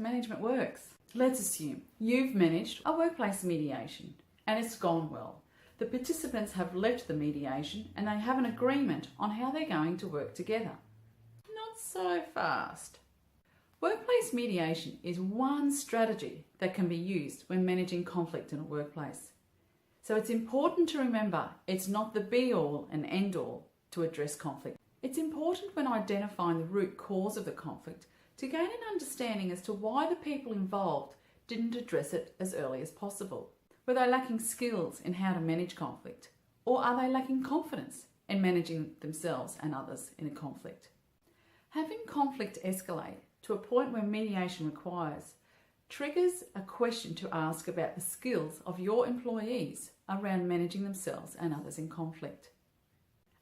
management works. Let's assume you've managed a workplace mediation and it's gone well. The participants have left the mediation and they have an agreement on how they're going to work together. Not so fast. Workplace mediation is one strategy that can be used when managing conflict in a workplace. So it's important to remember it's not the be-all and end-all to address conflict. It's important when identifying the root cause of the conflict to gain an understanding as to why the people involved didn't address it as early as possible. Were they lacking skills in how to manage conflict? Or are they lacking confidence in managing themselves and others in a conflict? Having conflict escalate to a point where mediation requires triggers a question to ask about the skills of your employees around managing themselves and others in conflict.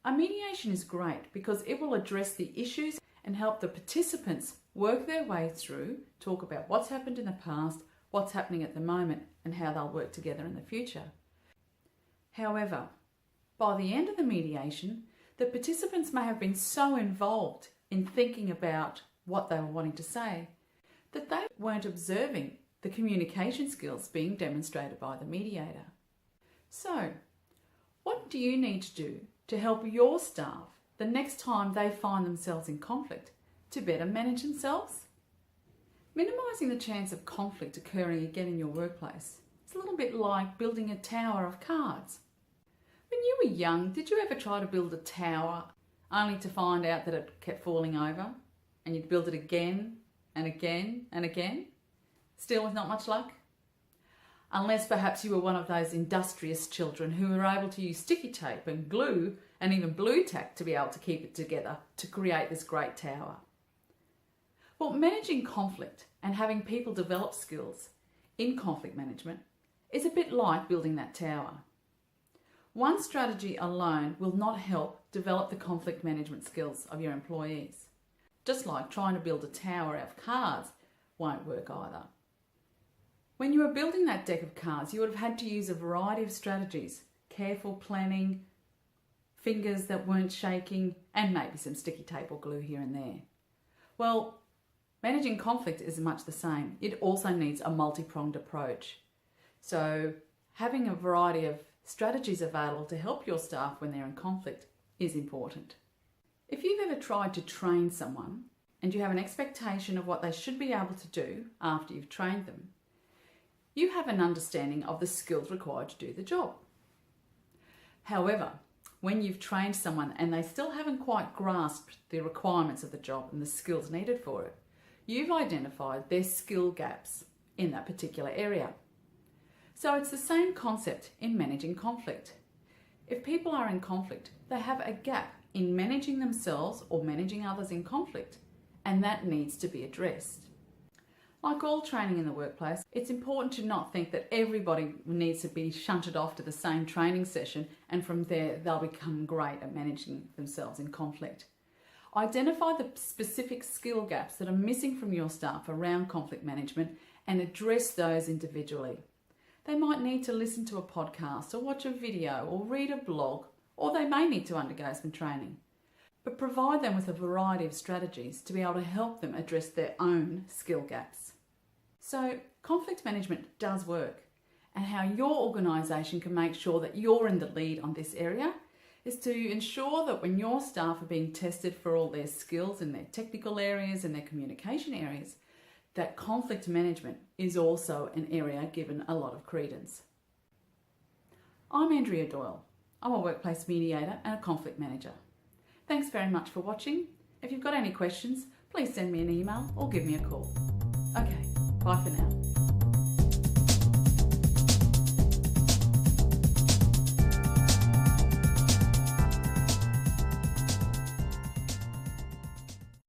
A mediation is great because it will address the issues and help the participants work their way through, talk about what's happened in the past, what's happening at the moment, and how they'll work together in the future. However, by the end of the mediation, the participants may have been so involved in thinking about what they were wanting to say that they weren't observing the communication skills being demonstrated by the mediator. So, what do you need to do to help your staff the next time they find themselves in conflict to better manage themselves? Minimising the chance of conflict occurring again in your workplace is a little bit like building a tower of cards. When you were young, did you ever try to build a tower only to find out that it kept falling over and you'd build it again and again and again? Still with not much luck? Unless perhaps you were one of those industrious children who were able to use sticky tape and glue and even blue tack to be able to keep it together to create this great tower. Well, managing conflict and having people develop skills in conflict management is a bit like building that tower. One strategy alone will not help develop the conflict management skills of your employees. Just like trying to build a tower out of cards won't work either. When you were building that deck of cards, you would have had to use a variety of strategies, careful planning, fingers that weren't shaking, and maybe some sticky tape or glue here and there. Well, managing conflict is much the same. It also needs a multi-pronged approach. So having a variety of strategies available to help your staff when they're in conflict is important. If you've ever tried to train someone and you have an expectation of what they should be able to do after you've trained them, you have an understanding of the skills required to do the job. However, when you've trained someone and they still haven't quite grasped the requirements of the job and the skills needed for it, you've identified their skill gaps in that particular area. So it's the same concept in managing conflict. If people are in conflict, they have a gap in managing themselves or managing others in conflict, and that needs to be addressed. Like all training in the workplace, it's important to not think that everybody needs to be shunted off to the same training session and from there they'll become great at managing themselves in conflict. Identify the specific skill gaps that are missing from your staff around conflict management and address those individually. They might need to listen to a podcast or watch a video or read a blog, or they may need to undergo some training. But provide them with a variety of strategies to be able to help them address their own skill gaps. So conflict management does work, and how your organisation can make sure that you're in the lead on this area is to ensure that when your staff are being tested for all their skills in their technical areas and their communication areas, that conflict management is also an area given a lot of credence. I'm Andrea Doyle. I'm a workplace mediator and a conflict manager. Thanks very much for watching. If you've got any questions, please send me an email or give me a call. Okay, bye for now.